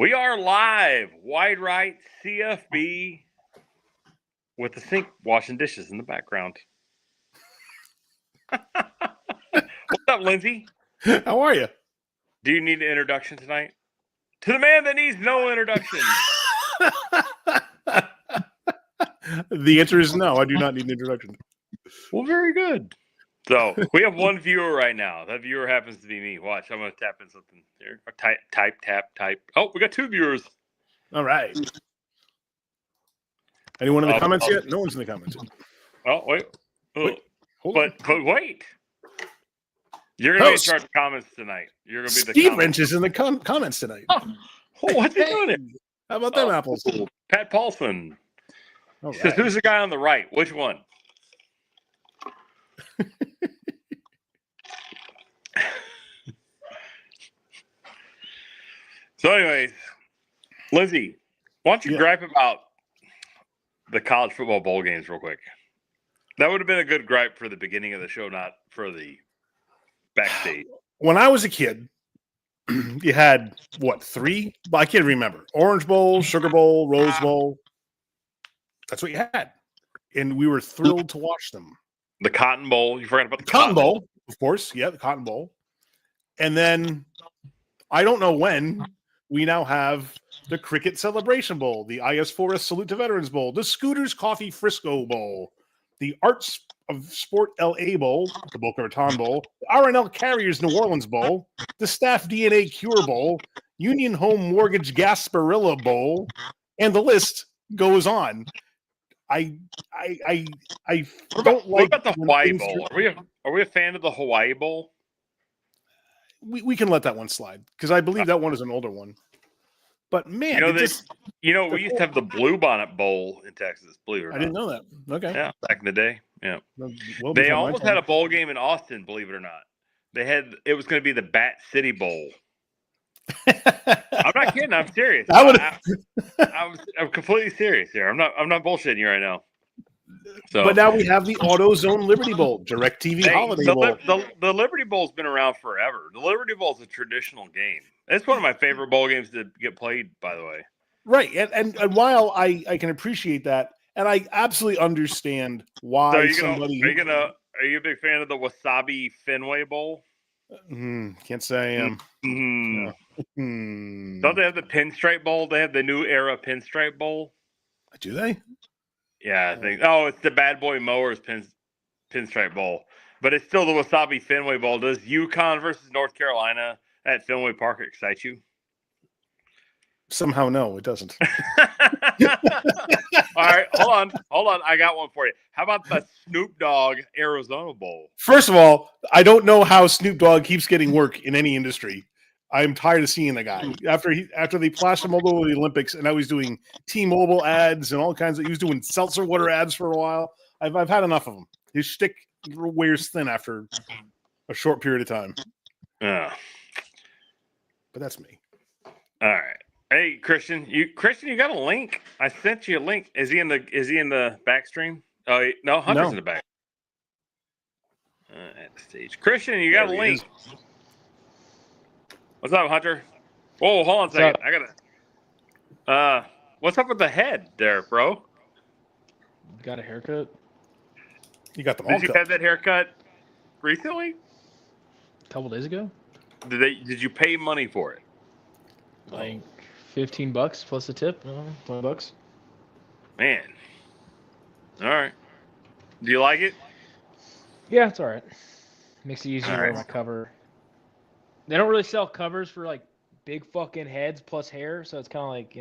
We are live, Wide Right CFB, with the sink washing dishes in the background. What's up, Lindsay? How are you? Do you need an introduction tonight? To the man that needs no introduction. The answer is no. I do not need an introduction. Well, very good. So we have one viewer right now. That viewer happens to be me. Watch, I'm going to tap in something here. Type. Oh, we got two viewers. All right. Anyone in the comments yet? No one's in the comments yet. Oh, wait. Hold But wait. You're going to be in charge of comments tonight. You're going to be the Steve Wrench is in the comments tonight. Oh, what's he doing it? How about them apples? Pat Paulson. All He says, who's the guy on the right? Which one? So anyways, Lindsay, why don't you gripe about the college football bowl games real quick? That would have been a good gripe for the beginning of the show, not for the backstage. When I was a kid, you had, what, 3? I can't remember. Orange Bowl, Sugar Bowl, Rose Bowl. That's what you had. And we were thrilled to watch them. The Cotton Bowl. You forgot about the Cotton Bowl, of course. Yeah, the Cotton Bowl. And then, I don't know when, we now have the Cricket Celebration Bowl, the IS Forest Salute to Veterans Bowl, the Scooters Coffee Frisco Bowl, the Arts of Sport LA Bowl, the Boca Raton Bowl, the RNL Carriers New Orleans Bowl, the Staff DNA Cure Bowl, Union Home Mortgage Gasparilla Bowl, and the list goes on. I don't like. What about the Hawaii Bowl? Are we a fan of the Hawaii Bowl? We can let that one slide because I believe that one is an older one. But man, we used to have the Bluebonnet Bowl in Texas. Believe it or not, I didn't know that. Okay, yeah, back in the day, yeah. They almost had a bowl game in Austin. Believe it or not, it was going to be the Bat City Bowl. I'm not kidding. I'm serious. I'm completely serious here. I'm not bullshitting you right now. So, but now we have the AutoZone Liberty Bowl, DirecTV Holiday Bowl. The Liberty Bowl's been around forever. The Liberty Bowl's a traditional game. It's one of my favorite bowl games to get played, by the way. Right, and while I can appreciate that, and I absolutely understand why Are you a big fan of the Wasabi Fenway Bowl? Can't say I am. Don't they have the Pinstripe Bowl? They have the new era Pinstripe Bowl. Do they? Yeah, I think. Oh, it's the Bad Boy Mowers Pinstripe Bowl, but it's still the Wasabi Fenway Bowl. Does UConn versus North Carolina at Fenway Park excite you? Somehow, no, it doesn't. All right, hold on. I got one for you. How about the Snoop Dogg Arizona Bowl? First of all, I don't know how Snoop Dogg keeps getting work in any industry. I'm tired of seeing the guy after they flashed him all over the Olympics, and now he's doing T-Mobile ads and all kinds of. He was doing seltzer water ads for a while. I've had enough of him. His shtick wears thin after a short period of time. Yeah, but that's me. All right. Hey, Christian, you got a link. I sent you a link. Is he in the back stream? Oh no, Hunter's in the back. At the stage, Christian, you got a link. What's up, Hunter? Whoa, hold on a second. I gotta. What's up with the head there, bro? Got a haircut? You got the. Did you have that haircut recently? A couple days ago. Did you pay money for it? Like $15 plus a tip. $20. Man. All right. Do you like it? Yeah, it's all right. Makes it easier to wear my cover. They don't really sell covers for like big fucking heads plus hair, so it's kind of like,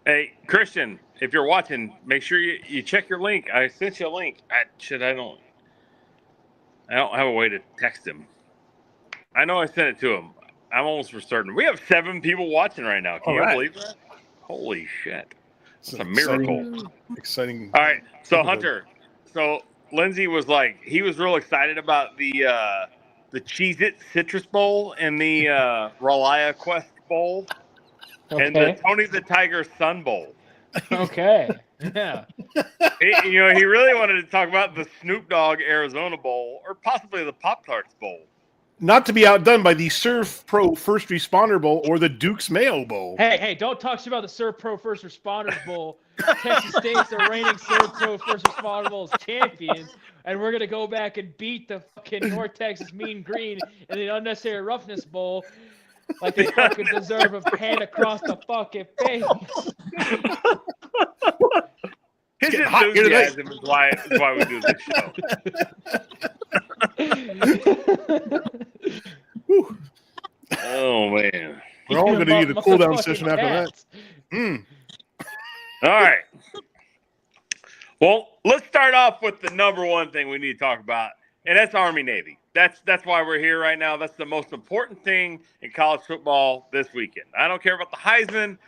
Hey, Christian, if you're watching, make sure you check your link. I sent you a link. I don't have a way to text him. I know I sent it to him. I'm almost for certain. We have 7 people watching right now. Can you believe that? Holy shit. It's a miracle. Exciting. All right. So, Hunter, Lindsay was like, he was real excited about the Cheez-It Citrus Bowl and the Relia Quest Bowl and the Tony the Tiger Sun Bowl. Okay. Yeah. He really wanted to talk about the Snoop Dogg Arizona Bowl or possibly the Pop-Tarts Bowl. not to be outdone by the Surf Pro First Responder Bowl or the Duke's Mayo Bowl. Hey, don't talk shit about the Serve Pro First Responders Bowl. Texas State's the reigning Serve Pro First Responders Bowl champions, and we're going to go back and beat the fucking North Texas Mean Green in the Unnecessary Roughness Bowl like they fucking deserve a hand across the fucking face. His getting hot here tonight. enthusiasm is why we do this show. Whew. Oh, man. We're all going to need a cool down Motherfucking session after that. cats. All right. Well, let's start off with the number one thing we need to talk about, and that's Army-Navy. That's why we're here right now. That's the most important thing in college football this weekend. I don't care about the Heisman.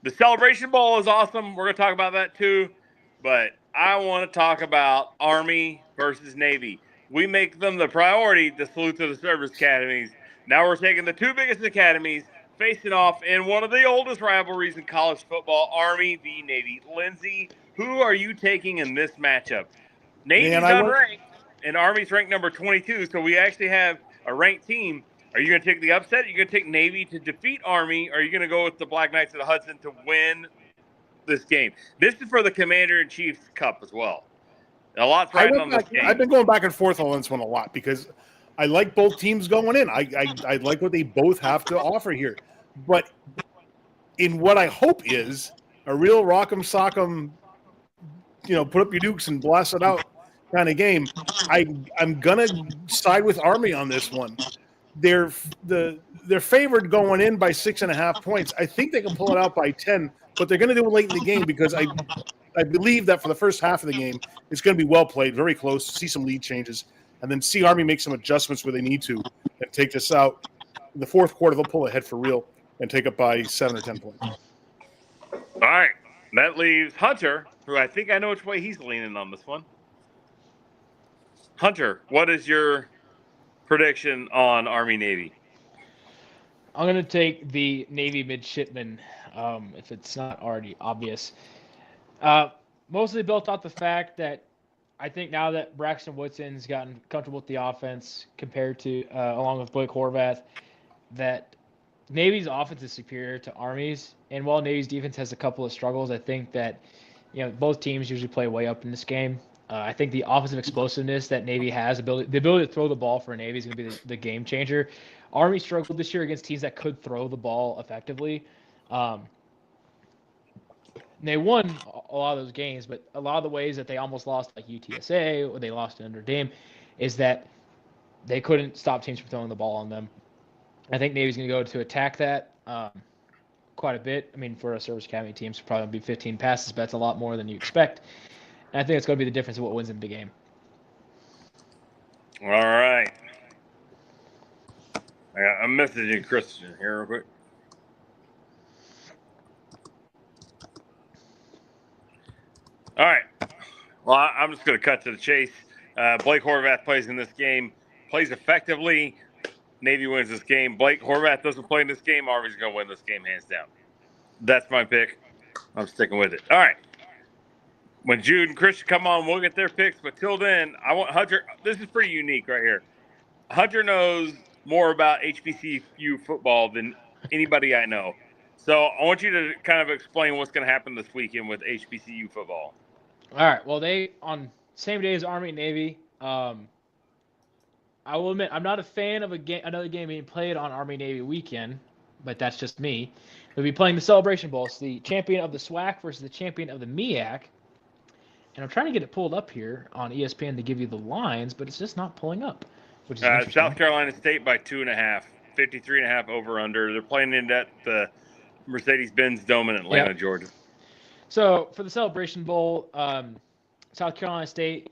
The Celebration Bowl is awesome. We're going to talk about that too. But I want to talk about Army versus Navy. We make them the priority to salute to the service academies. Now we're taking the two biggest academies facing off in one of the oldest rivalries in college football, Army v. Navy. Lindsay, who are you taking in this matchup? Navy's unranked, and Army's ranked number 22, so we actually have a ranked team. Are you going to take the upset? Are you going to take Navy to defeat Army? Or are you going to go with the Black Knights of the Hudson to win this game? This is for the Commander-in-Chief's Cup as well. A lot's riding on this game. I've been going back and forth on this one a lot because I like both teams going in. I like what they both have to offer here. But in what I hope is a real rock'em sock'em, put up your dukes and blast it out kind of game, I'm gonna side with Army on this one. They're favored going in by 6.5 points. I think they can pull it out by 10, but they're gonna do it late in the game because I believe that for the first half of the game, it's going to be well played, very close, see some lead changes, and then see Army make some adjustments where they need to and take this out. In the fourth quarter, they'll pull ahead for real and take it by 7 or 10 points. All right. That leaves Hunter, who I think I know which way he's leaning on this one. Hunter, what is your prediction on Army-Navy? I'm going to take the Navy midshipmen, if it's not already obvious. Mostly built off the fact that I think now that Braxton Woodson's gotten comfortable with the offense compared to, along with Blake Horvath, that Navy's offense is superior to Army's. And while Navy's defense has a couple of struggles, I think that, both teams usually play way up in this game. I think the offensive explosiveness that Navy has, the ability to throw the ball for Navy is going to be the game changer. Army struggled this year against teams that could throw the ball effectively. They won a lot of those games, but a lot of the ways that they almost lost, like UTSA, or they lost to Notre Dame, is that they couldn't stop teams from throwing the ball on them. I think Navy's going to go to attack that quite a bit. I mean, for a service academy team, it's probably going to be 15 passes, but that's a lot more than you expect. And I think it's going to be the difference of what wins in the game. All right. I'm messaging Christian here real quick. All right. Well, I'm just going to cut to the chase. Blake Horvath plays in this game, plays effectively. Navy wins this game. Blake Horvath doesn't play in this game. Army's going to win this game hands down. That's my pick. I'm sticking with it. All right. When Jude and Christian come on, we'll get their picks. But till then, I want Hunter. This is pretty unique right here. Hunter knows more about HBCU football than anybody I know. So I want you to kind of explain what's going to happen this weekend with HBCU football. All right. Well, they on same day as Army and Navy. I will admit I'm not a fan of another game being played on Army Navy weekend, but that's just me. We'll be playing the Celebration Bowl. It's the champion of the SWAC versus the champion of the MEAC. And I'm trying to get it pulled up here on ESPN to give you the lines, but it's just not pulling up. Which is interesting. South Carolina State by 2.5, 53.5 over under. They're playing in at the Mercedes-Benz Dome in Atlanta, Georgia. So for the Celebration Bowl, South Carolina State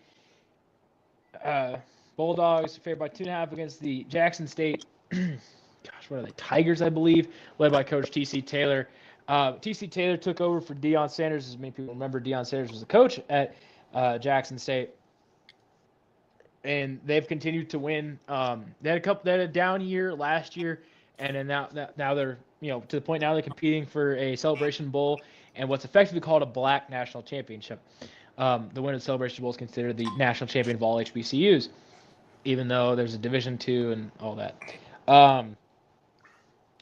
Bulldogs favored by 2.5 against the Jackson State. What are they? Tigers, I believe, led by Coach T.C. Taylor. T.C. Taylor took over for Deion Sanders. As many people remember, Deion Sanders was the coach at Jackson State, and they've continued to win. They had a down year last year, and then now they're to the point now they're competing for a Celebration Bowl and what's effectively called a Black National Championship. The winner of the Celebration Bowl is considered the national champion of all HBCUs. even though there's a Division II and all that.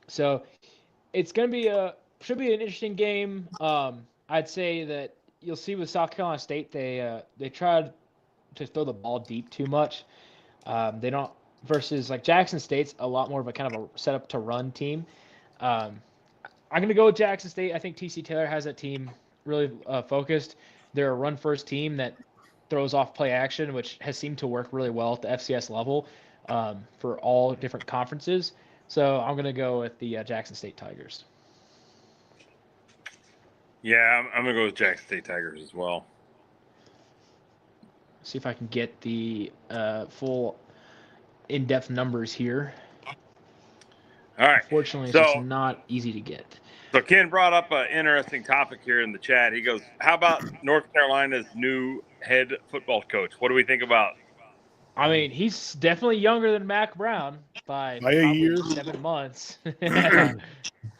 So it's gonna be should be an interesting game. I'd say that you'll see with South Carolina State they tried to throw the ball deep too much. They don't versus like Jackson State's a lot more of a kind of a setup to run team. Um, I'm gonna go with Jackson State. I think TC Taylor has that team really focused. They're a run first team that throws off play action, which has seemed to work really well at the FCS level for all different conferences. So I'm gonna go with the Jackson State Tigers. Yeah, I'm gonna go with Jackson State Tigers as well. See if I can get the full in-depth numbers here. All right. Unfortunately, it's So- just not easy to get. So Ken brought up an interesting topic here in the chat. He goes, "How about North Carolina's new head football coach? What do we think about?" I mean, he's definitely younger than Mac Brown by a probably year. 7 months.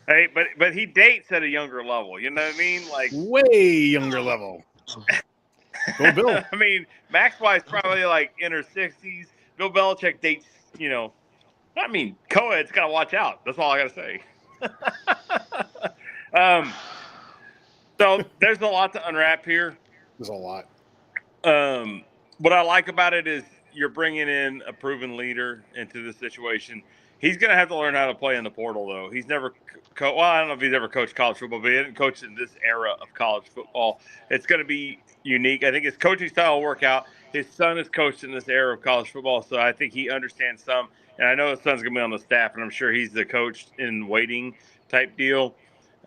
Hey, but he dates at a younger level. You know what I mean? Like, Way younger level. Go Bill. I mean, Max Wise probably like in her 60s. Bill Belichick dates, I mean, co-ed's got to watch out. That's all I got to say. So there's a lot to unwrap here. There's a lot. What I like about it is you're bringing in a proven leader into the situation. He's going to have to learn how to play in the portal, though. He's never well, I don't know if he's ever coached college football, but he hasn't coached in this era of college football. It's going to be unique. I think his coaching style will work out. His son is coached in this era of college football, so I think he understands some. And I know his son's going to be on the staff, and I'm sure he's the coach in waiting type deal.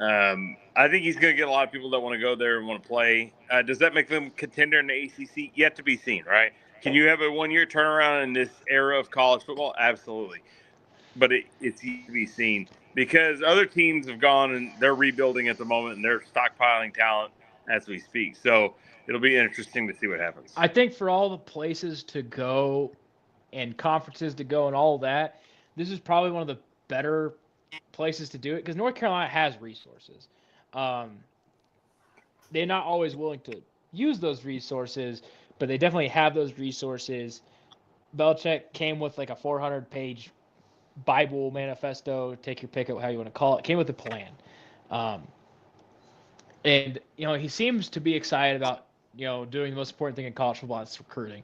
I think he's going to get a lot of people that want to go there and want to play. Does that make them contender in the ACC? Yet to be seen, right? Can you have a one-year turnaround in this era of college football? Absolutely. But it's yet to be seen because other teams have gone and they're rebuilding at the moment and they're stockpiling talent as we speak. So it'll be interesting to see what happens. I think for all the places to go and conferences to go and all that, this is probably one of the better places to do it because North Carolina has resources. They're not always willing to use those resources, but they definitely have those resources. Belichick came with like a 400-page Bible manifesto, take your pick of how you want to call it, came with a plan. And, he seems to be excited about, doing the most important thing in college football, that's recruiting.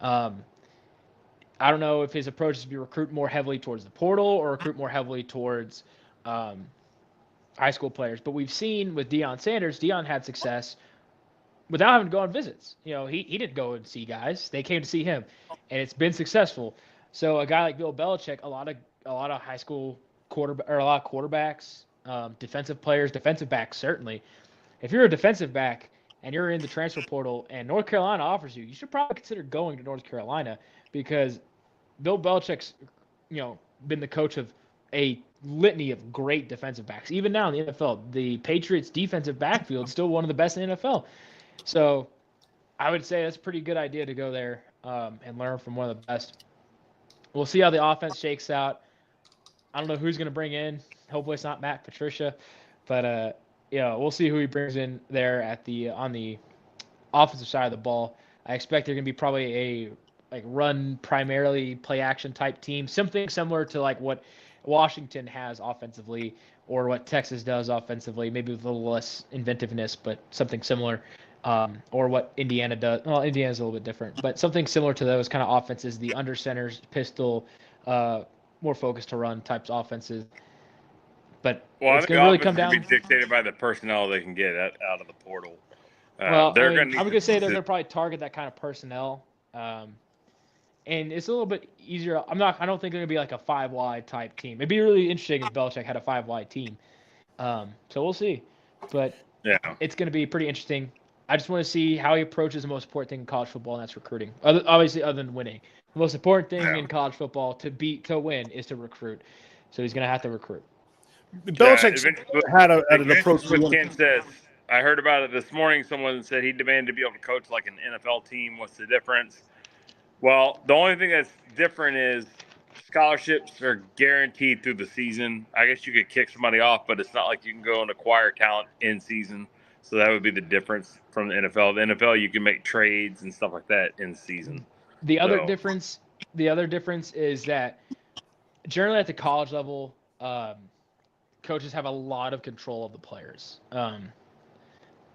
I don't know if his approach is to be recruit more heavily towards the portal or recruit more heavily towards high school players. But we've seen with Deion Sanders, Deion had success without having to go on visits. He didn't go and see guys; they came to see him, and it's been successful. So a guy like Bill Belichick, a lot of high school quarterbacks, defensive players, defensive backs certainly. If you're a defensive back and you're in the transfer portal and North Carolina offers you, you should probably consider going to North Carolina because Bill Belichick's, been the coach of a litany of great defensive backs. Even now in the NFL, the Patriots' defensive backfield is still one of the best in the NFL. So I would say that's a pretty good idea to go there and learn from one of the best. We'll see how the offense shakes out. I don't know who's going to bring in. Hopefully it's not Matt Patricia, but we'll see who he brings in there on the offensive side of the ball. I expect they're going to be probably a run primarily play action type team, something similar to like what Washington has offensively or what Texas does offensively, maybe with a little less inventiveness, but something similar. Or what Indiana does. Well, Indiana's a little bit different, but something similar to those kind of offenses, the under centers, pistol, more focused to run types offenses. But it's going to really come down. Be dictated by the personnel they can get out of the portal. I'm going to say they're going to probably target that kind of personnel. And it's a little bit easier. I don't think they're going to be like a 5-wide type team. It'd be really interesting if Belichick had a 5-wide team. So we'll see. But yeah, it's going to be pretty interesting. I just want to see how he approaches the most important thing in college football, and that's recruiting. Obviously, other than winning. The most important thing in college football to win is to recruit. So he's going to have to recruit. Belichick had an approach. What Ken says. I heard about it this morning. Someone said he demanded to be able to coach like an NFL team. What's the difference? Well, the only thing that's different is scholarships are guaranteed through the season. I guess you could kick somebody off, but it's not like you can go and acquire talent in season. So that would be the difference from the NFL. The NFL, you can make trades and stuff like that in season. The other difference the other difference is that generally at the college level, coaches have a lot of control of the players.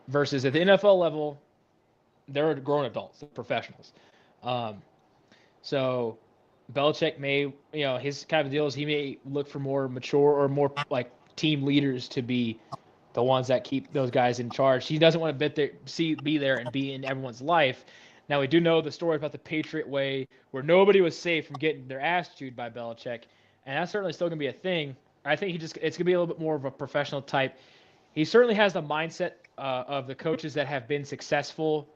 Versus at the NFL level, they're grown adults, they're professionals. So Belichick may, his kind of deal is he may look for more mature or more like team leaders to be the ones that keep those guys in charge. He doesn't want to be there and be in everyone's life. Now we do know the story about the Patriot way, where nobody was safe from getting their ass chewed by Belichick, and that's certainly still going to be a thing. I think it's going to be a little bit more of a professional type. He certainly has the mindset of the coaches that have been successful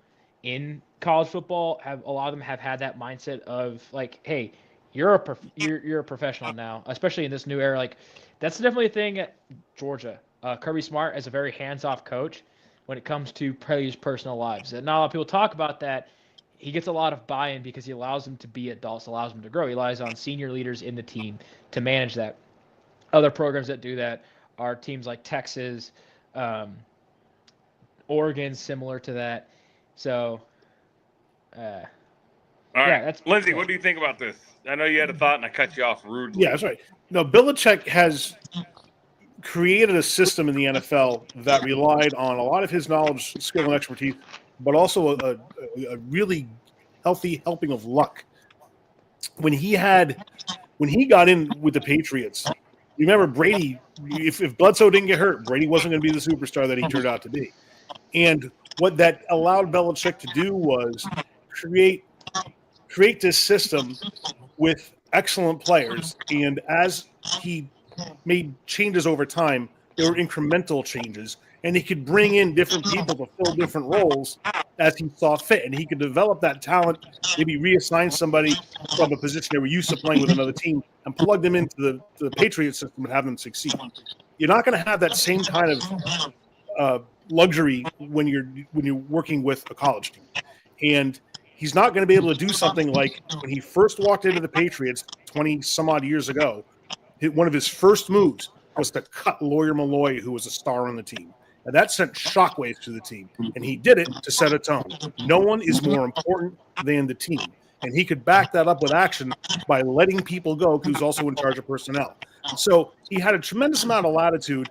in college football. A lot of them have had that mindset of like, hey, you're a professional now, especially in this new era. Like, that's definitely a thing at Georgia. Kirby Smart is a very hands-off coach when it comes to players' personal lives. And not a lot of people talk about that. He gets a lot of buy-in because he allows them to be adults, allows them to grow. He relies on senior leaders in the team to manage that. Other programs that do that are teams like Texas, Oregon, similar to that. So, all right, yeah, that's Lindsey. yeah. What do you think about this? I know you had a thought, and I cut you off rudely. Yeah, that's right. No, Belichick has created a system in the NFL that relied on a lot of his knowledge, skill, and expertise, but also a really healthy helping of luck. When he got in with the Patriots, remember Brady, if Bledsoe didn't get hurt, Brady wasn't going to be the superstar that he turned out to be. And what that allowed Belichick to do was create this system with excellent players. And as he made changes over time, there were incremental changes, and he could bring in different people to fill different roles as he saw fit. And he could develop that talent, maybe reassign somebody from a position they were used to playing with another team and plug them into the Patriot system and have them succeed. You're not going to have that same kind of luxury when you're working with a college team. And he's not going to be able to do something like when he first walked into the Patriots 20 some odd years ago. One of his first moves was to cut Lawyer Malloy, who was a star on the team. And that sent shockwaves to the team. And he did it to set a tone. No one is more important than the team. And he could back that up with action by letting people go, who's also in charge of personnel. So he had a tremendous amount of latitude,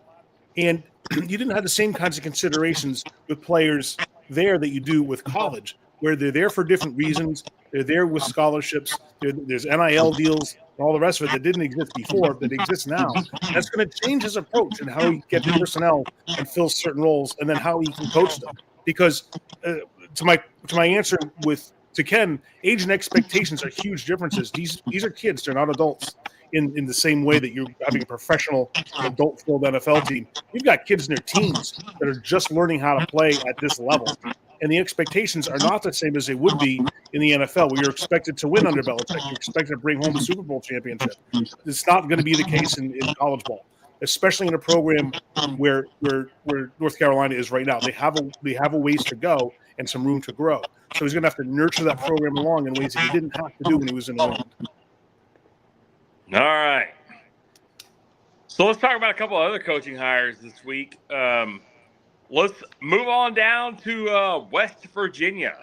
and you didn't have the same kinds of considerations with players there that you do with college, where they're there for different reasons. They're there with scholarships. There's NIL deals and all the rest of it that didn't exist before, that exists now. That's going to change his approach and how he gets the personnel and fills certain roles, and then how he can coach them. Because to my answer to Ken, age and expectations are huge differences. These are kids; they're not adults. In the same way that you're having a professional adult-filled NFL team, you've got kids in their teens that are just learning how to play at this level. And the expectations are not the same as they would be in the NFL, where you're expected to win under Belichick. You're expected to bring home a Super Bowl championship. It's not going to be the case in college ball, especially in a program where North Carolina is right now. They have a ways to go and some room to grow. So he's going to have to nurture that program along in ways that he didn't have to do when he was in England. All right. So let's talk about a couple of other coaching hires this week. Let's move on down to West Virginia,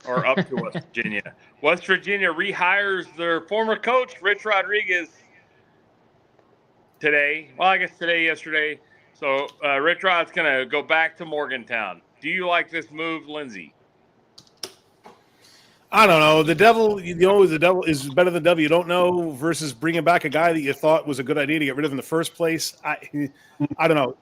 or up to West Virginia. West Virginia rehires their former coach, Rich Rodriguez, today. Well, I guess yesterday. So Rich Rod's going to go back to Morgantown. Do you like this move, Lindsey? I don't know. The devil is better than the devil you don't know versus bringing back a guy that you thought was a good idea to get rid of in the first place. I don't know.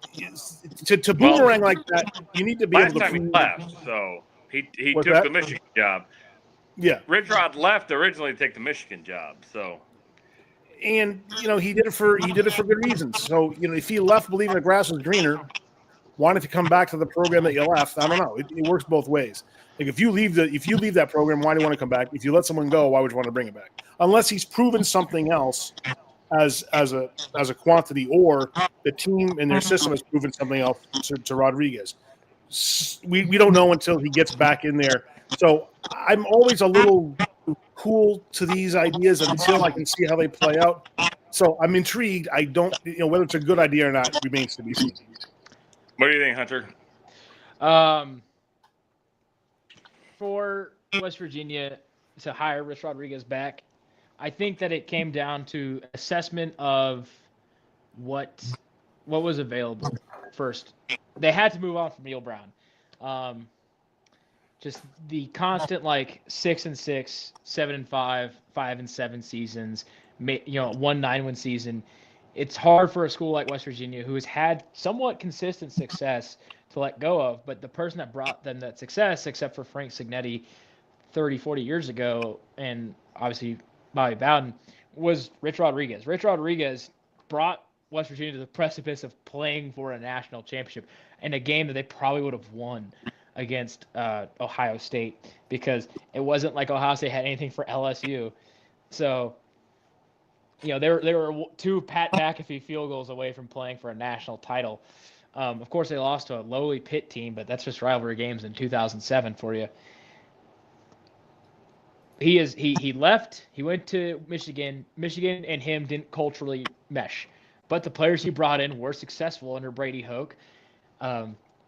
To boomerang like that, you need to be able to. Last time he left, so he took the Michigan job. Yeah, Rich Rod left originally to take the Michigan job. So, and he did it for good reasons. So if he left believing the grass was greener, wanted to come back to the program that you left, I don't know. It works both ways. Like if you leave that program, why do you want to come back? If you let someone go, why would you want to bring it back? Unless he's proven something else as a quantity, or the team and their system has proven something else to Rodriguez. We don't know until he gets back in there. So I'm always a little cool to these ideas until I can see how they play out. So I'm intrigued. I don't, whether it's a good idea or not remains to be seen. What do you think, Hunter? For West Virginia to hire Rich Rodriguez back, I think that it came down to assessment of what was available first. They had to move on from Neil Brown. Just the constant 6-6, 7-5, 5-7 seasons, 1 9-win season. It's hard for a school like West Virginia, who has had somewhat consistent success, to let go of. But the person that brought them that success, except for Frank Signetti 30, 40 years ago, and obviously Bobby Bowden, was Rich Rodriguez. Rich Rodriguez brought West Virginia to the precipice of playing for a national championship in a game that they probably would have won against Ohio State, because it wasn't like Ohio State had anything for LSU. So, they were 2 Pat McAfee field goals away from playing for a national title. Of course, they lost to a lowly Pitt team, but that's just rivalry games in 2007 for you. He left. He went to Michigan. Michigan and him didn't culturally mesh, but the players he brought in were successful under Brady Hoke.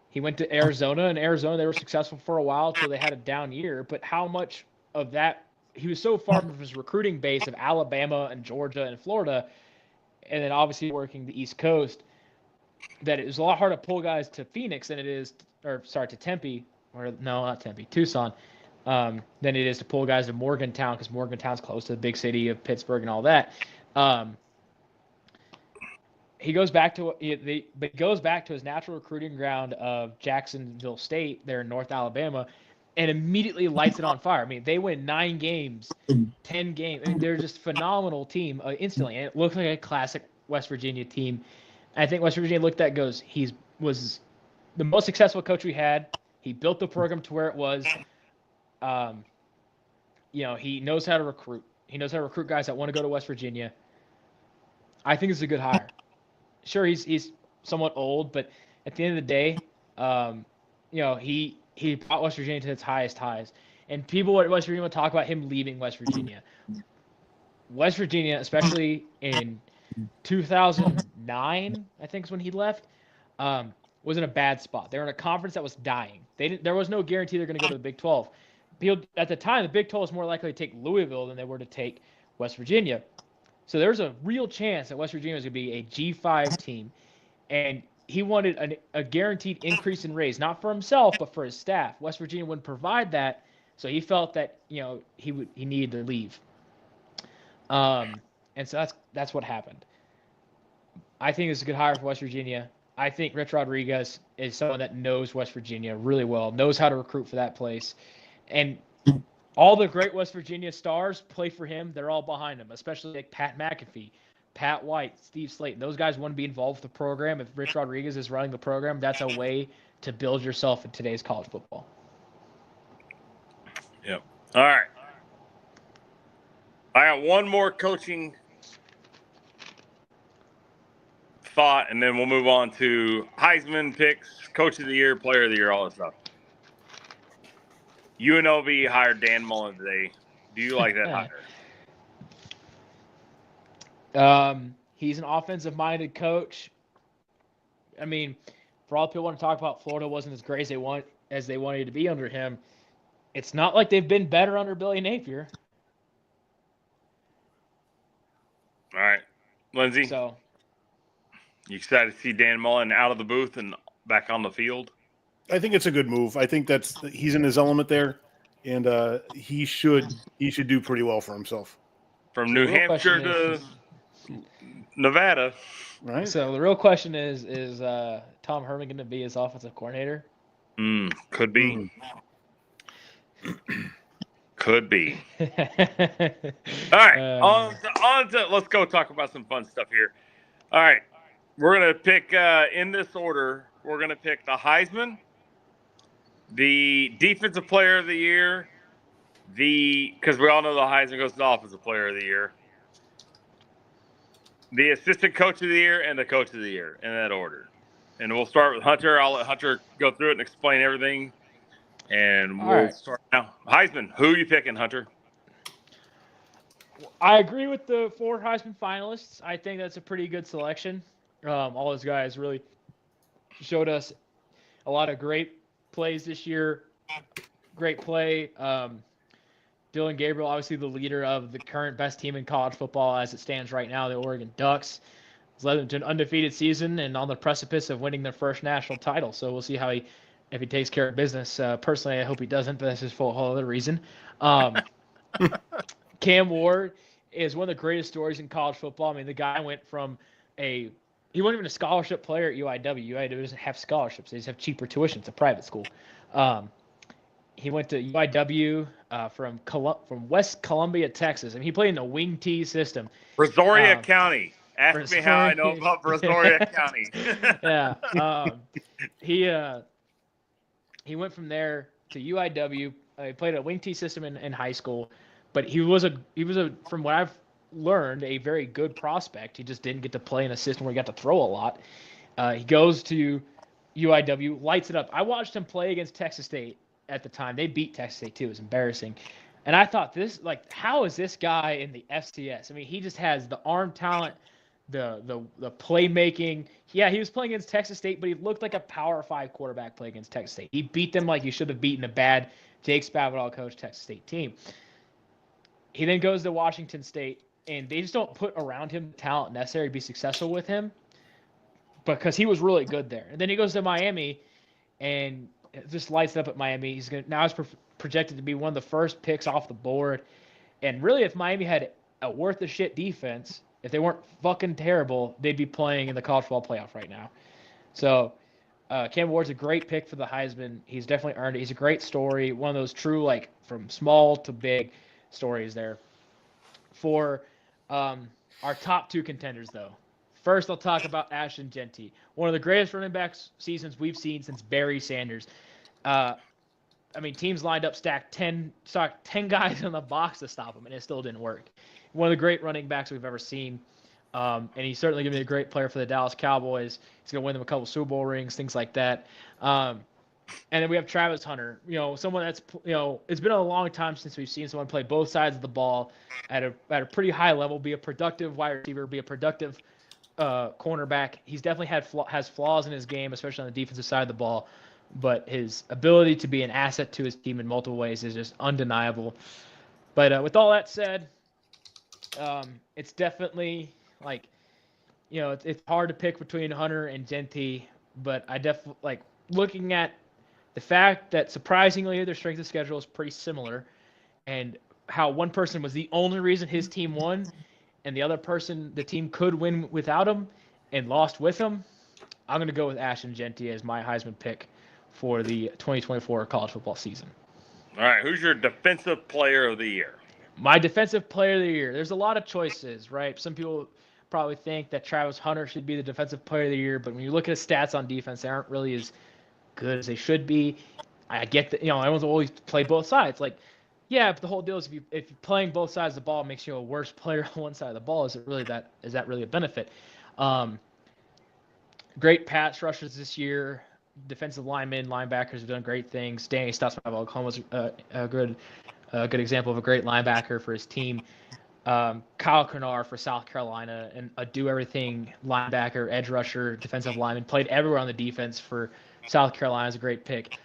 He went to Arizona, and Arizona, they were successful for a while until they had a down year. But how much of that, he was so far from his recruiting base of Alabama and Georgia and Florida, and then obviously working the East Coast, that it was a lot harder to pull guys to Phoenix than it is, to Tempe, or no, not Tempe, Tucson, than it is to pull guys to Morgantown, because Morgantown's close to the big city of Pittsburgh and all that. He goes back to his natural recruiting ground of Jacksonville State there in North Alabama, and immediately lights it on fire. I mean, they win 9 games, 10 games. I mean, they're just a phenomenal team instantly, and it looked like a classic West Virginia team. And I think West Virginia looked at it, goes, he was the most successful coach we had. He built the program to where it was. He knows how to recruit. He knows how to recruit guys that want to go to West Virginia. I think it's a good hire. Sure, he's somewhat old, but at the end of the day, he brought West Virginia to its highest highs. And people at West Virginia will talk about him leaving West Virginia. West Virginia, especially in 2009, I think is when he left, was in a bad spot. They were in a conference that was dying. There was no guarantee they're going to go to the Big 12. At the time, the Big 12 was more likely to take Louisville than they were to take West Virginia. So there's a real chance that West Virginia was going to be a G5 team. And he wanted a guaranteed increase in raise, not for himself, but for his staff. West Virginia wouldn't provide that, so he felt that he needed to leave. And so that's what happened. I think it's a good hire for West Virginia. I think Rich Rodriguez is someone that knows West Virginia really well, knows how to recruit for that place. And all the great West Virginia stars play for him. They're all behind him, especially like Pat McAfee, Pat White, Steve Slayton. Those guys want to be involved with the program. If Rich Rodriguez is running the program, that's a way to build yourself in today's college football. Yep. All right. I got one more coaching thought, and then we'll move on to Heisman picks, Coach of the Year, Player of the Year, all that stuff. UNLV hired Dan Mullen today. Do you like that hire? He's an offensive-minded coach. I mean, for all people want to talk about Florida wasn't as great as they wanted to be under him, it's not like they've been better under Billy Napier. All right. Lindsay, So, you excited to see Dan Mullen out of the booth and back on the field? I think it's a good move. I think he's in his element there, and he should do pretty well for himself. From New Hampshire to Nevada. Right. So the real question is Tom Herman going to be his offensive coordinator? Could be. Could be. All right. On to let's go talk about some fun stuff here. All right. We're going to pick in this order. We're going to pick the Heisman, the Defensive Player of the Year, because we all know the Heisman goes to the Offensive Player of the Year, the Assistant Coach of the Year, and the Coach of the Year in that order. And we'll start with Hunter. I'll let Hunter go through it and explain everything. And we'll start now. Heisman, who are you picking, Hunter? I agree with the 4 Heisman finalists. I think that's a pretty good selection. All those guys really showed us a lot of great plays this year. Great play. Dylan Gabriel, obviously the leader of the current best team in college football as it stands right now, the Oregon Ducks, has led them to an undefeated season and on the precipice of winning their first national title. So we'll see if he takes care of business. Personally, I hope he doesn't, but that's just for a whole other reason. Cam Ward is one of the greatest stories in college football. I mean, the guy went from he wasn't even a scholarship player at UIW. UIW doesn't have scholarships. They just have cheaper tuition. It's a private school. He went to UIW from West Columbia, Texas. I mean, he played in the wing T system. Brazoria County. Ask me how I know about Brazoria County. Yeah. He went from there to UIW. He played a wing T system in high school, but he was from what I've learned, a very good prospect. He just didn't get to play in a system where he got to throw a lot. He goes to UIW, lights it up. I watched him play against Texas State at the time. They beat Texas State too. It was embarrassing. And I thought how is this guy in the FCS? I mean, he just has the arm talent, the playmaking. Yeah, he was playing against Texas State, but he looked like a Power 5 quarterback playing against Texas State. He beat them like he should have beaten a bad Jake Spavital coached Texas State team. He then goes to Washington State, and they just don't put around him the talent necessary to be successful with him because he was really good there. And then he goes to Miami and just lights it up at Miami. He's projected to be one of the first picks off the board. And really, if Miami had a worth the shit defense, if they weren't fucking terrible, they'd be playing in the college football playoff right now. So Cam Ward's a great pick for the Heisman. He's definitely earned it. He's a great story. One of those true, from small to big stories there. For our top two contenders, though. First, I'll talk about Ashton Jeanty, one of the greatest running back seasons we've seen since Barry Sanders. Teams lined up, stacked 10 guys in the box to stop him, and it still didn't work. One of the great running backs we've ever seen, and he's certainly going to be a great player for the Dallas Cowboys. He's going to win them a couple Super Bowl rings, things like that. And then we have Travis Hunter, someone that's, it's been a long time since we've seen someone play both sides of the ball at a pretty high level, be a productive wide receiver, be a productive cornerback. He's definitely has flaws in his game, especially on the defensive side of the ball, but his ability to be an asset to his team in multiple ways is just undeniable. But with all that said, it's definitely it's hard to pick between Hunter and Jeanty, but I definitely looking at the fact that surprisingly their strength of schedule is pretty similar, and how one person was the only reason his team won, and the other person, the team could win without him and lost with him. I'm going to go with Ashton Jeanty as my Heisman pick for the 2024 college football season. All right, who's your defensive player of the year? My defensive player of the year. There's a lot of choices, right? Some people probably think that Travis Hunter should be the defensive player of the year, but when you look at his stats on defense, they aren't really as good as they should be. I get that, everyone's always play both sides. But the whole deal is if you're playing both sides of the ball makes you a worse player on one side of the ball, is that really a benefit? Great pass rushers this year. Defensive linemen, linebackers have done great things. Danny Stutzman of Oklahoma was a good example of a great linebacker for his team. Kyle Kernard for South Carolina, and a do-everything linebacker, edge rusher, defensive lineman, played everywhere on the defense for South Carolina, is a great pick.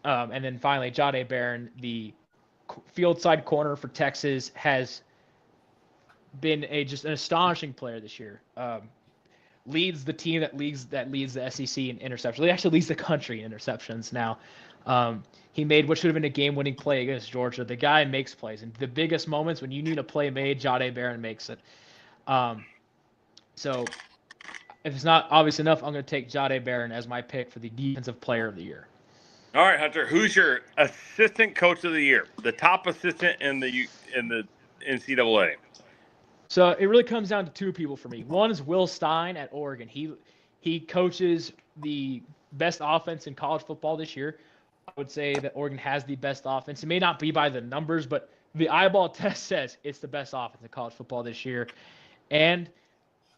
And then finally, Jahdae Barron, the field side corner for Texas, has been just an astonishing player this year. Leads the team that leads the SEC in interceptions. He actually leads the country in interceptions now. He made what should have been a game-winning play against Georgia. The guy makes plays. And the biggest moments when you need a play made, Jahdae Barron makes it. So if it's not obvious enough, I'm going to take Jahdae Barron as my pick for the defensive player of the year. All right, Hunter, who's your assistant coach of the year? The top assistant in the NCAA. So it really comes down to two people for me. One is Will Stein at Oregon. He coaches the best offense in college football this year. I would say that Oregon has the best offense. It may not be by the numbers, but the eyeball test says it's the best offense in college football this year. And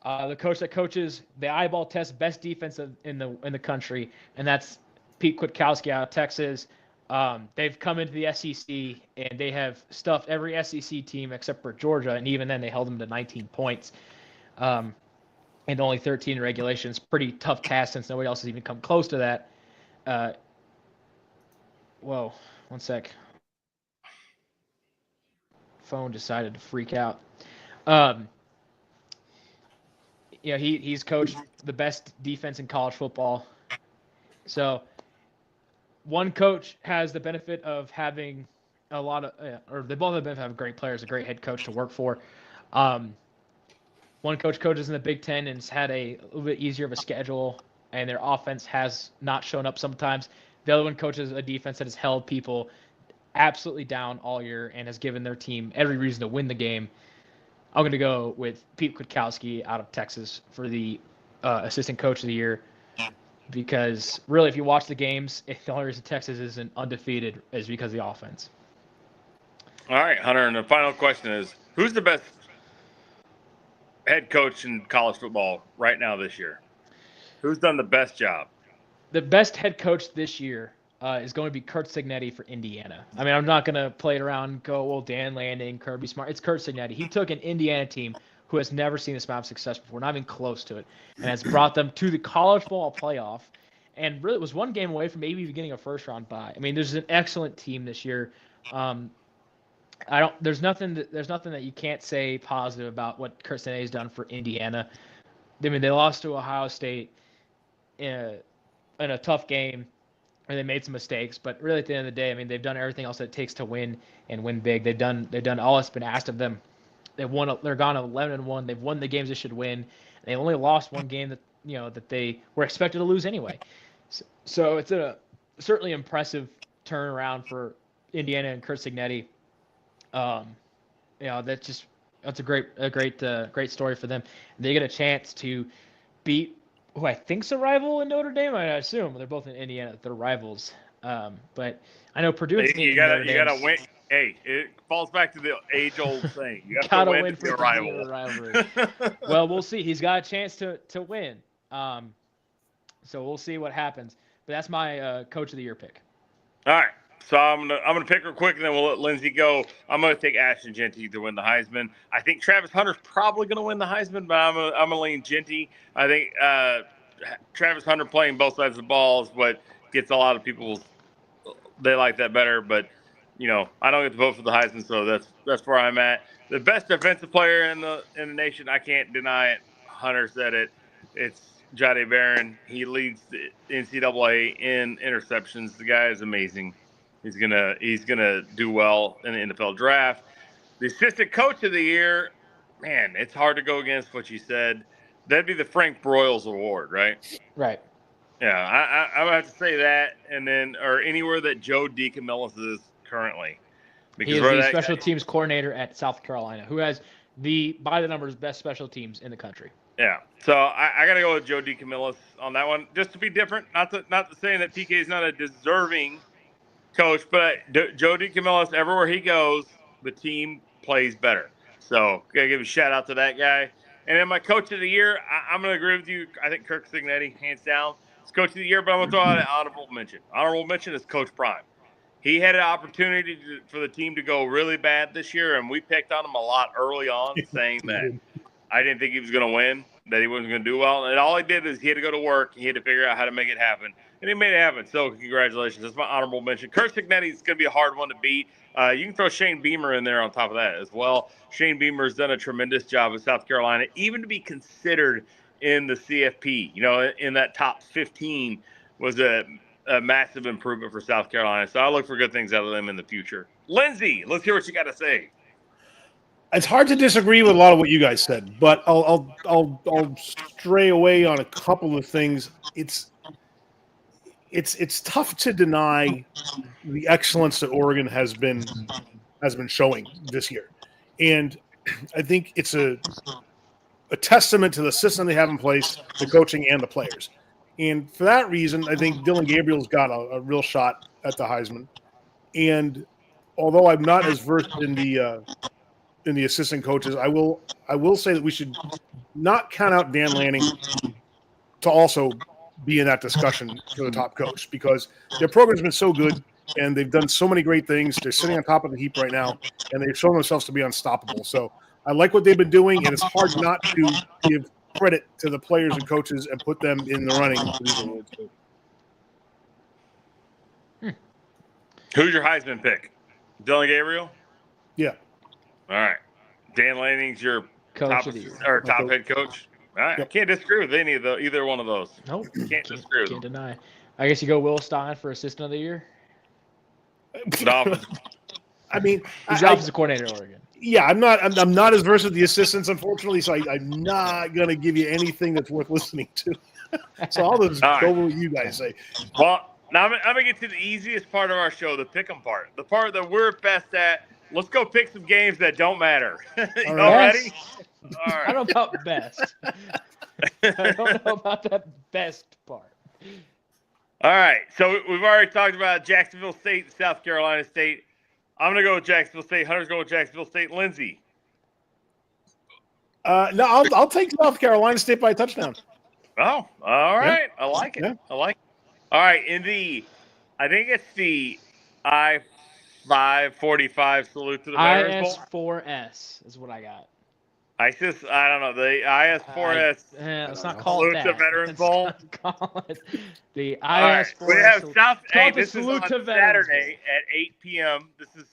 the coach that coaches the eyeball test best defense in the country, and that's Pete Kwiatkowski out of Texas. They've come into the SEC, and they have stuffed every SEC team except for Georgia, and even then they held them to 19 points and only 13 in regulation. It's a pretty tough task since nobody else has even come close to that. Whoa, one sec. phone decided to freak out. He's coached the best defense in college football. So one coach has the benefit of having a lot of, or they both have the benefit of having great players, a great head coach to work for. One coach coaches in the Big Ten and has had a little bit easier of a schedule, and their offense has not shown up sometimes. The other one coaches a defense that has held people absolutely down all year and has given their team every reason to win the game. I'm going to go with Pete Kwiatkowski out of Texas for the assistant coach of the year, because really, if you watch the games, the only reason Texas isn't undefeated is because of the offense. All right, Hunter, and the final question is, who's the best head coach in college football right now this year? Who's done the best job? The best head coach this year is going to be Curt Cignetti for Indiana. I mean, I'm not going to play it around and go, well, Dan Lanning, Kirby Smart. It's Curt Cignetti. He took an Indiana team who has never seen this amount of success before, not even close to it, and has brought them to the college football playoff, and really was one game away from maybe even getting a first-round bye. I mean, there's an excellent team this year. There's nothing that you can't say positive about what Curt Cignetti has done for Indiana. I mean, they lost to Ohio State in a tough game, and they made some mistakes, but really at the end of the day, I mean, they've done everything else that it takes to win and win big. They've done all that's been asked of them. They're gone 11-1. They've won the games they should win. They only lost one game that they were expected to lose anyway. So it's a certainly impressive turnaround for Indiana and Curt Cignetti. That's a great story for them. They get a chance to beat who I think's a rival in Notre Dame. I assume they're both in Indiana. They're rivals. But I know Purdue. You gotta win. Hey, it falls back to the age-old thing. You gotta win for your rivalry. Well, we'll see. He's got a chance to win. So we'll see what happens. But that's my coach of the year pick. All right. So I'm gonna pick her quick, and then we'll let Lindsay go. I'm gonna take Ashton Jeanty to win the Heisman. I think Travis Hunter's probably gonna win the Heisman, but I'm gonna lean Jeanty. I think Travis Hunter playing both sides of the ball is what gets a lot of people. They like that better, but I don't get to vote for the Heisman, so that's where I'm at. The best defensive player in the nation, I can't deny it. Hunter said it. It's Jahdae Barron. He leads the NCAA in interceptions. The guy is amazing. He's gonna do well in the NFL draft. The assistant coach of the year, man, it's hard to go against what you said. That'd be the Frank Broyles Award, right? Right. Yeah, I would have to say that, and then or anywhere that Joe DeCamillis is currently. Because he is the special teams coordinator at South Carolina, who has by the numbers, best special teams in the country. Yeah, so I got to go with Joe DeCamillis on that one, just to be different. Not to saying that PK is not a deserving coach, but Joe DeCamillis, everywhere he goes, the team plays better. So gotta give a shout out to that guy. And then my coach of the year, I'm gonna agree with you. I think Curt Cignetti, hands down, is coach of the year. But I'm gonna throw out an honorable mention. Honorable mention is Coach Prime. He had an opportunity for the team to go really bad this year, and we picked on him a lot early on, saying that I didn't think he was going to win, that he wasn't going to do well. And all he did is he had to go to work. He had to figure out how to make it happen. And he made it happen. So congratulations. That's my honorable mention. Curt Cignetti is going to be a hard one to beat. You can throw Shane Beamer in there on top of that as well. Shane Beamer has done a tremendous job at South Carolina, even to be considered in the CFP, in that top 15 was a massive improvement for South Carolina. So I look for good things out of them in the future. Lindsay, let's hear what you got to say. It's hard to disagree with a lot of what you guys said, but I'll stray away on a couple of things. It's tough to deny the excellence that Oregon has been showing this year, and I think it's a testament to the system they have in place, the coaching and the players. And for that reason, I think Dylan Gabriel's got a real shot at the Heisman. And although I'm not as versed in the assistant coaches, I will say that we should not count out Dan Lanning to also be in that discussion for the top coach, because their program's been so good and they've done so many great things. They're sitting on top of the heap right now, and they've shown themselves to be unstoppable. So I like what they've been doing, and it's hard not to give credit to the players and coaches and put them in the running for these awards. Who's your Heisman pick? Dylan Gabriel? Yeah. All right. Dan Lanning's your Coach top of the year. top head coach. All right. I Yep. can't disagree with either one of those. Nope. Can't disagree with Can't them. deny. I guess you go Will Stein for assistant of the year. The offense- I mean, He's the offensive coordinator at Oregon. yeah, I'm not as versed with the assistants, unfortunately, so I'm not gonna give you anything that's worth listening to. So I'll just All right. go with what you guys say. Well, now I'm gonna get to the easiest part of our show, the pick'em part, the part that we're best at. Let's go pick some games that don't matter. You All all right. ready? All I right. don't know about best. I don't know about that best part. All right. So we've already talked about Jacksonville State and South Carolina State. I'm gonna go with Jacksonville State. Hunter's going with Jacksonville State. Lindsay. No, I'll take South Carolina State by a touchdown. Oh, all right. I like it. Yeah. I like it. All right. I think it's the I-545 salute to the Veterans Bowl. IS4S is what I got. I don't know. The IS4S Let's not know. call it salute that. to Veterans Let's Bowl. not call it the All right. IS4S. We have salute. South. Call Hey, it the this is salute on to Veterans Saturday at 8 p.m. This is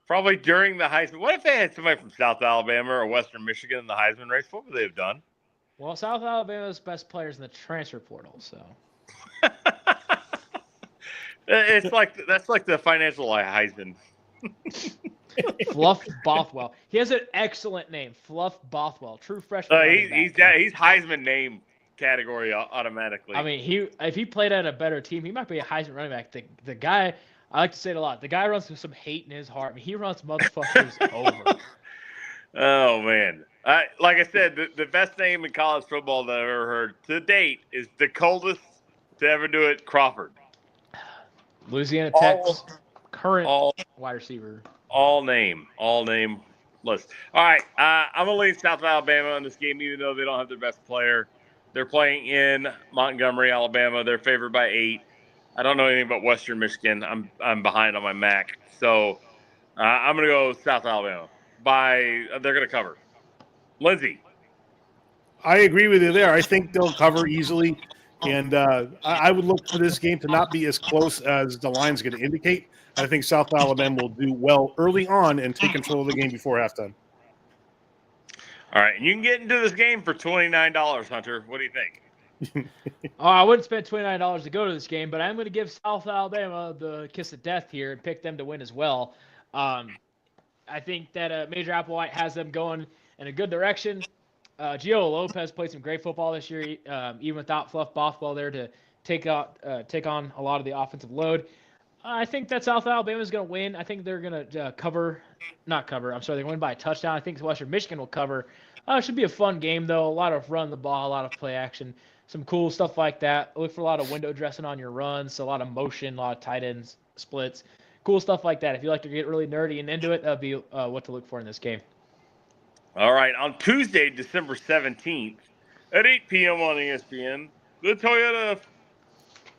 probably during the Heisman. What if they had somebody from South Alabama or Western Michigan in the Heisman race? What would they have done? Well, South Alabama's best players in the transfer portal, so. That's like the financial Heisman. Fluff Bothwell. He has an excellent name, Fluff Bothwell, true freshman. running back. He's Heisman name category automatically. I mean, if he played at a better team, he might be a Heisman running back. The guy, I like to say it a lot. The guy runs with some hate in his heart. I mean, he runs motherfuckers over. Oh man, like I said, the best name in college football that I've ever heard to date is the coldest to ever do it, Crawford. Louisiana Tech's current wide receiver. All name list. All right, I'm gonna leave South Alabama in this game, even though they don't have their best player. They're playing in Montgomery, Alabama. They're favored by 8. I don't know anything about Western Michigan. I'm behind on my Mac, so I'm gonna go South Alabama. They're gonna cover. Lindsay. I agree with you there. I think they'll cover easily, and I would look for this game to not be as close as the line's going to indicate. I think South Alabama will do well early on and take control of the game before halftime. All right, and you can get into this game for $29, Hunter. What do you think? Oh, I wouldn't spend $29 to go to this game, but I'm going to give South Alabama the kiss of death here and pick them to win as well. I think that Major Applewhite has them going in a good direction. Gio Lopez played some great football this year, even without Fluff Bothwell there to take on a lot of the offensive load. I think that South Alabama is going to win. I think they're going to not cover. I'm sorry, they're going to win by a touchdown. I think Western Michigan will cover. It should be a fun game, though. A lot of run the ball, a lot of play action, some cool stuff like that. Look for a lot of window dressing on your runs, so a lot of motion, a lot of tight ends, splits, cool stuff like that. If you like to get really nerdy and into it, that'll be what to look for in this game. All right, on Tuesday, December 17th at 8 p.m. on ESPN, the Toyota.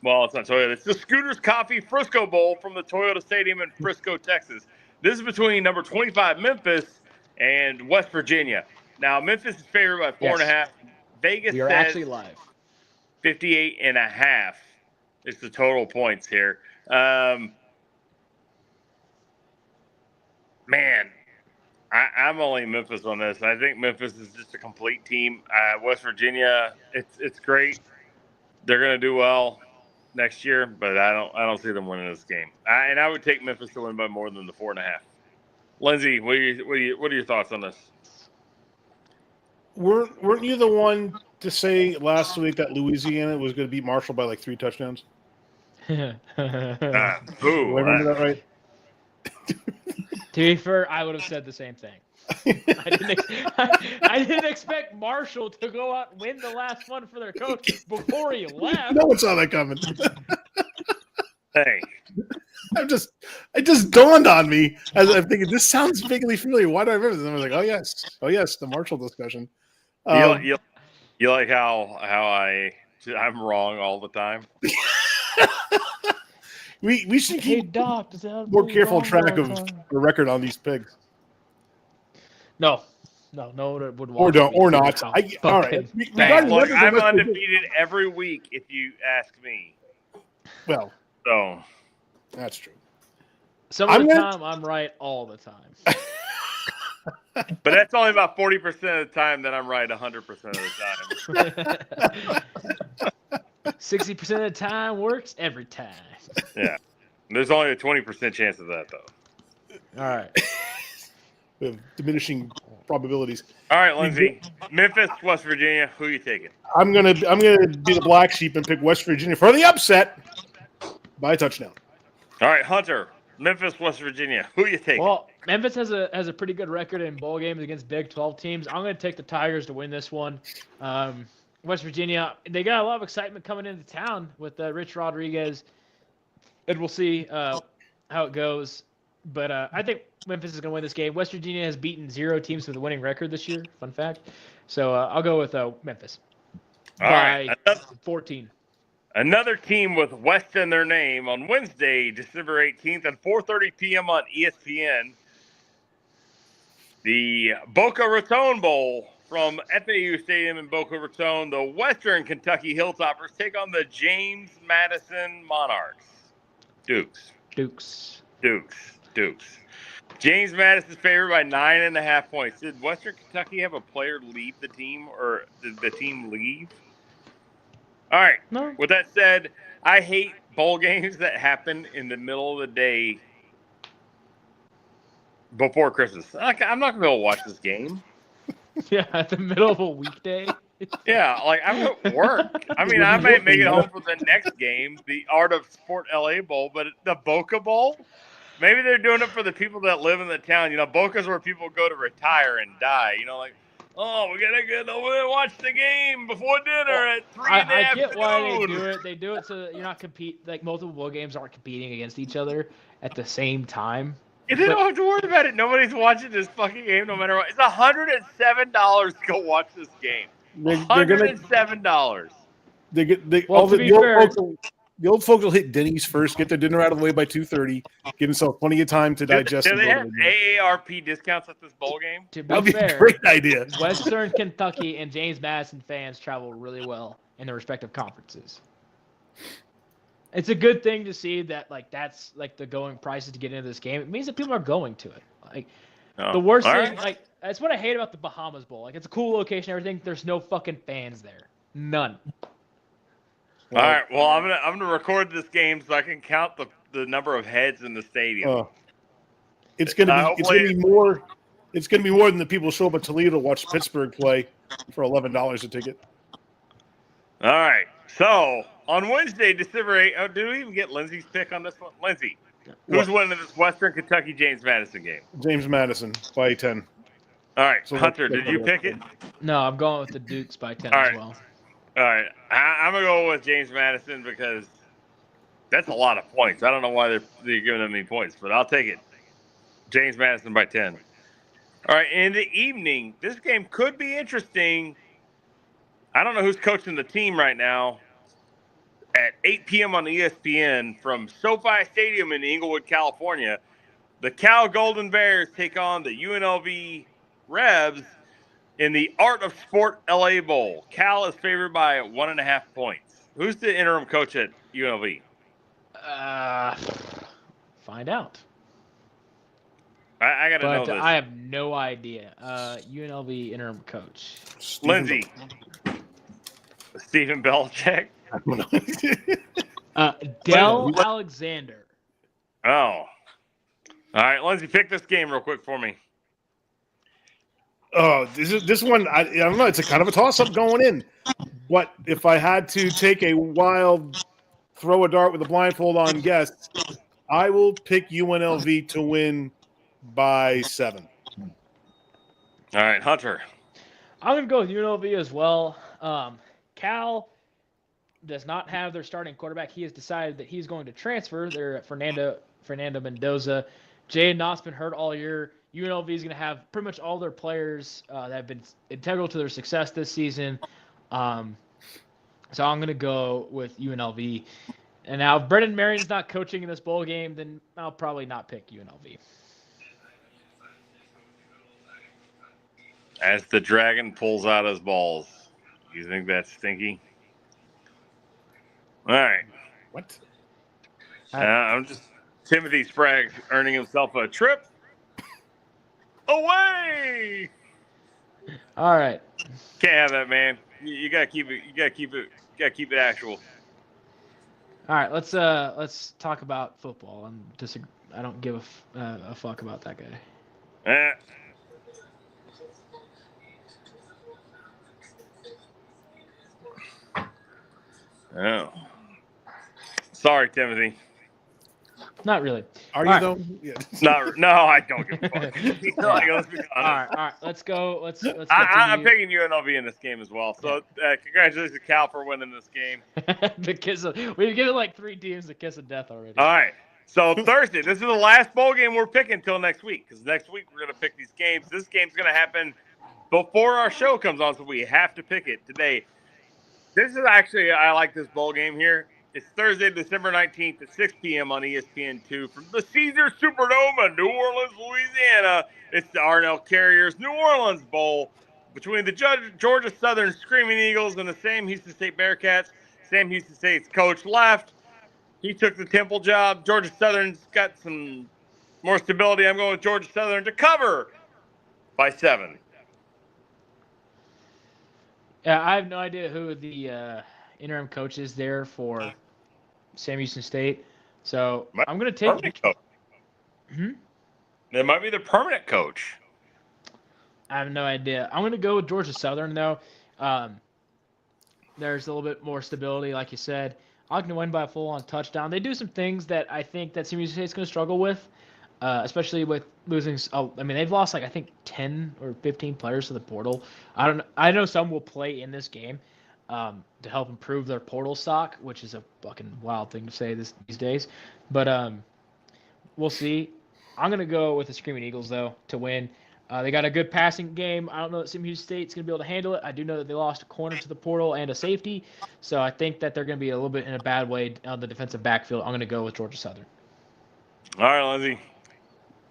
Well, it's not Toyota. It's the Scooters Coffee Frisco Bowl from the Toyota Stadium in Frisco, Texas. This is between number 25 Memphis and West Virginia. Now, Memphis is favored by 4.5. Vegas We are says actually live. 58.5 is the total points here. Man, I'm only Memphis on this. I think Memphis is just a complete team. West Virginia, it's great. They're going to do well next year, but I don't see them winning this game. And I would take Memphis to win by more than the 4.5. Lindsay, what are your thoughts on this? Weren't you the one to say last week that Louisiana was going to beat Marshall by like 3 touchdowns? Boo. Do I remember that right? To be fair, I would have said the same thing. I didn't expect Marshall to go out and win the last one for their coach before he left. No one saw that coming. Hey. It just dawned on me as I'm thinking, this sounds vaguely familiar. Why do I remember this? And I was like, oh yes, the Marshall discussion. You like how I'm wrong all the time? We should Hey, keep Doc, does that more mean careful wrong track all of the time? the record on these pigs. No, it would Or don't, or not. All right. We got Hey, look, Memphis I'm and West Virginia. undefeated every week if you ask me. Well, So that's true. Some of I'm the gonna- time, I'm right all the time. But that's only about 40% of the time that I'm right 100% of the time. 60% of the time works every time. Yeah. There's only a 20% chance of that, though. All right. We have diminishing probabilities. All right, Lindsay. Memphis, West Virginia. Who are you taking? I'm gonna be the black sheep and pick West Virginia for the upset by a touchdown. All right, Hunter. Memphis, West Virginia. Who are you taking? Well, Memphis has a pretty good record in bowl games against Big 12 teams. I'm going to take the Tigers to win this one. West Virginia, they got a lot of excitement coming into town with Rich Rodriguez, and we'll see how it goes. But I think Memphis is going to win this game. West Virginia has beaten 0 teams with a winning record this year. Fun fact. So I'll go with Memphis All right. 14. Another team with West in their name on Wednesday, December 18th at 4:30 p.m. on ESPN. The Boca Raton Bowl from FAU Stadium in Boca Raton. The Western Kentucky Hilltoppers take on the James Madison Monarchs. Dukes. James Madison's favored by 9.5 points. Did Western Kentucky have a player leave the team, or did the team leave? All right. No. With that said, I hate bowl games that happen in the middle of the day before Christmas. I'm not going to be able to watch this game. Yeah, at the middle of a weekday. Yeah, like I'm at work. I mean, I might make it home for the next game, the Art of Sport LA Bowl, but the Boca Bowl, maybe they're doing it for the people that live in the town. You know, Boca's where people go to retire and die. You know, like, oh, we gotta get over and watch the game before dinner at 3 in the I afternoon. get why they do it. They do it so that you're not like multiple bowl games aren't competing against each other at the same time. And they don't have to worry about it. Nobody's watching this fucking game no matter what. It's $107 to go watch this game. $107. The old folks will hit Denny's first, get their dinner out of the way by 2:30, give themselves plenty of time to digest. Do they have AARP discounts at this bowl game? To be That'd be fair, a great idea. Western Kentucky and James Madison fans travel really well in their respective conferences. It's a good thing to see that, like, that's like the going prices to get into this game. It means that people are going to it. Like, the worst thing, like, that's what I hate about the Bahamas Bowl. Like, it's a cool location, everything. There's no fucking fans there. None. All right. Well, I'm gonna record this game so I can count the number of heads in the stadium. It's gonna be more than the people show up at Toledo to watch Pittsburgh play for $11 a ticket. All right. So on Wednesday, December 8th, did we even get Lindsay's pick on this one? Lindsay, who's winning this Western Kentucky James Madison game? James Madison by 10. All right. So Hunter, did you pick it? No, I'm going with the Dukes by 10 All as right. well. All right. I'm going to go with James Madison because that's a lot of points. I don't know why they're giving them any points, but I'll take it. James Madison by 10. All right. In the evening, this game could be interesting. I don't know who's coaching the team right now. At 8 p.m. on ESPN from SoFi Stadium in Inglewood, California, the Cal Golden Bears take on the UNLV Rebs in the Art of Sport LA Bowl. Cal is favored by 1.5 points. Who's the interim coach at UNLV? Find out. I got to know this. I have no idea. UNLV interim coach. Lindsay. Stephen Belichick. Del Alexander. Oh. All right, Lindsay, pick this game real quick for me. Oh, this one. I don't know. It's a kind of a toss-up going in. But if I had to take a wild throw a dart with a blindfold on guess, I will pick UNLV to win by 7. All right, Hunter. I'm going to go with UNLV as well. Cal does not have their starting quarterback. He has decided that he's going to transfer. They're at Fernando Mendoza. Jaden Knott's been hurt all year. UNLV is going to have pretty much all their players that have been integral to their success this season. So I'm going to go with UNLV. And now if Brendan Marion's not coaching in this bowl game, then I'll probably not pick UNLV. As the Dragon pulls out his balls. You think that's stinky? All right. What? I'm just Timothy Sprague earning himself a trip. away. All right. Can't have that, man. You gotta keep it. You gotta keep it. You gotta keep it actual. All right. Let's talk about football. I don't give a fuck about that guy. Eh. Oh. Sorry, Timothy. Not really. Are All you right. though? Yeah. No, I don't give a fuck. Like, let's be honest. All right. Let's go. Let's I'm continue. picking UNLV in this game as well. So congratulations, Cal, for winning this game. We've given like 3 teams the kiss of death already. All right. So Thursday, this is the last bowl game we're picking until next week. Because next week we're gonna pick these games. This game's gonna happen before our show comes on, so we have to pick it today. This is actually, I like this bowl game here. It's Thursday, December 19th at 6 p.m. on ESPN2 from the Caesars Superdome, New Orleans, Louisiana. It's the Arnell Carriers New Orleans Bowl between the Georgia Southern Screaming Eagles and the Sam Houston State Bearcats. Sam Houston State's coach left. He took the Temple job. Georgia Southern's got some more stability. I'm going with Georgia Southern to cover by 7. Yeah, I have no idea who the interim coach is there for Sam Houston State. So I'm going to take permanent coach. It might be the permanent coach. I have no idea. I'm going to go with Georgia Southern, though. There's a little bit more stability, like you said. I'm going to win by a full-on touchdown. They do some things that I think that Sam Houston State's going to struggle with, especially with losing. I mean, they've lost, like, I think 10 or 15 players to the portal. I know some will play in this game to help improve their portal stock, which is a fucking wild thing to say these days. But we'll see. I'm going to go with the Screaming Eagles, though, to win. They got a good passing game. I don't know that Sam Houston State's going to be able to handle it. I do know that they lost a corner to the portal and a safety. So I think that they're going to be a little bit in a bad way on the defensive backfield. I'm going to go with Georgia Southern. All right, Lindsay.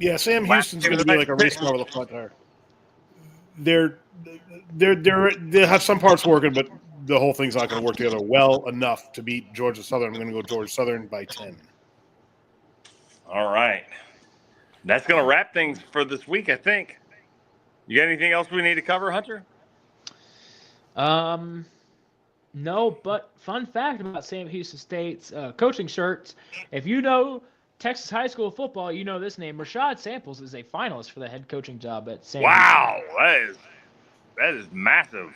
Yeah, Sam Houston's going to be like a race car with a flat tire. They have some parts working, but the whole thing's not going to work together well enough to beat Georgia Southern. I'm going to go Georgia Southern by 10. All right. That's going to wrap things for this week, I think. You got anything else we need to cover, Hunter? No, but fun fact about Sam Houston State's coaching shirts. If you know Texas high school football, you know this name. Rashad Samples is a finalist for the head coaching job at Sam Wow, that is massive.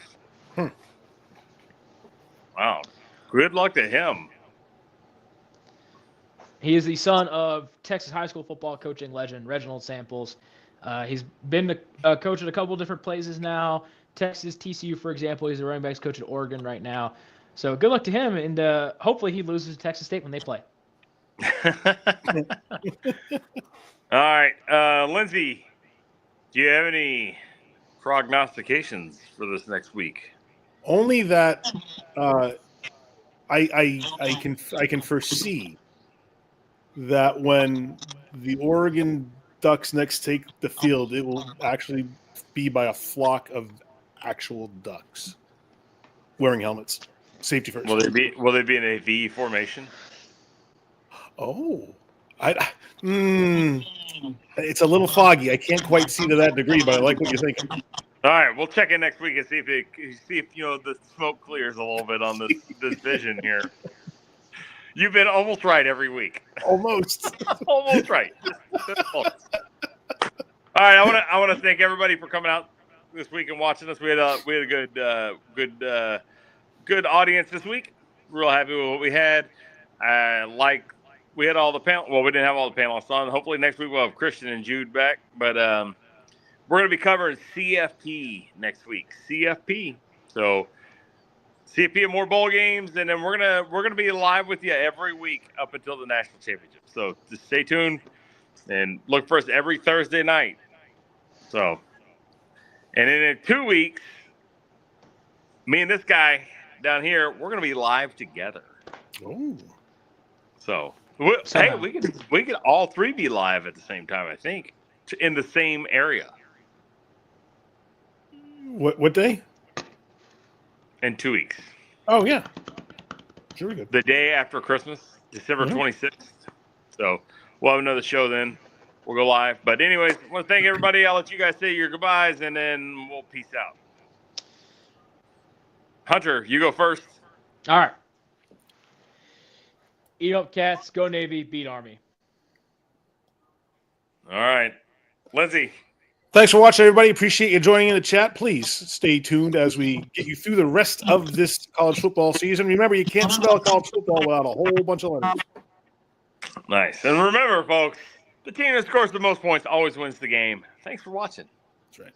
Wow. Good luck to him. He is the son of Texas high school football coaching legend Reginald Samples. He's been a coach at a couple different places now. Texas, TCU, for example. He's the running backs coach at Oregon right now. So good luck to him, and hopefully he loses to Texas State when they play. All right. Lindsay, do you have any prognostications for this next week? Only that I can foresee that when the Oregon Ducks next take the field, it will actually be by a flock of actual ducks wearing helmets. Safety first. Will they be in a V formation? Oh, it's a little foggy. I can't quite see to that degree, but I like what you're thinking. All right, we'll check in next week and see if the smoke clears a little bit on this vision here. You've been almost right every week. Almost. Almost right. All right, I want to thank everybody for coming out this week and watching us. We had a good audience this week. Real happy with what we had. We had all the panel. Well, we didn't have all the panelists on. Hopefully next week we'll have Christian and Jude back. But we're going to be covering CFP next week. CFP. So CFP and more bowl games, and then we're gonna be live with you every week up until the national championship. So just stay tuned and look for us every Thursday night. So, and then in 2 weeks, me and this guy down here, we're gonna be live together. Oh. So, hey, we could all three be live at the same time. I think in the same area. What day? In 2 weeks. Oh yeah. Sure, we good. The day after Christmas, December 26th. So we'll have another show then. we'll go live. But anyways, I want to thank everybody. I'll let you guys say your goodbyes, and then we'll peace out. Hunter, you go first. All right. Eat up, Cats. Go Navy. Beat Army. All right. Lindsay. Thanks for watching, everybody. Appreciate you joining in the chat. Please stay tuned as we get you through the rest of this college football season. Remember, you can't spell college football without a whole bunch of letters. Nice. And remember, folks, the team that scores the most points always wins the game. Thanks for watching. That's right.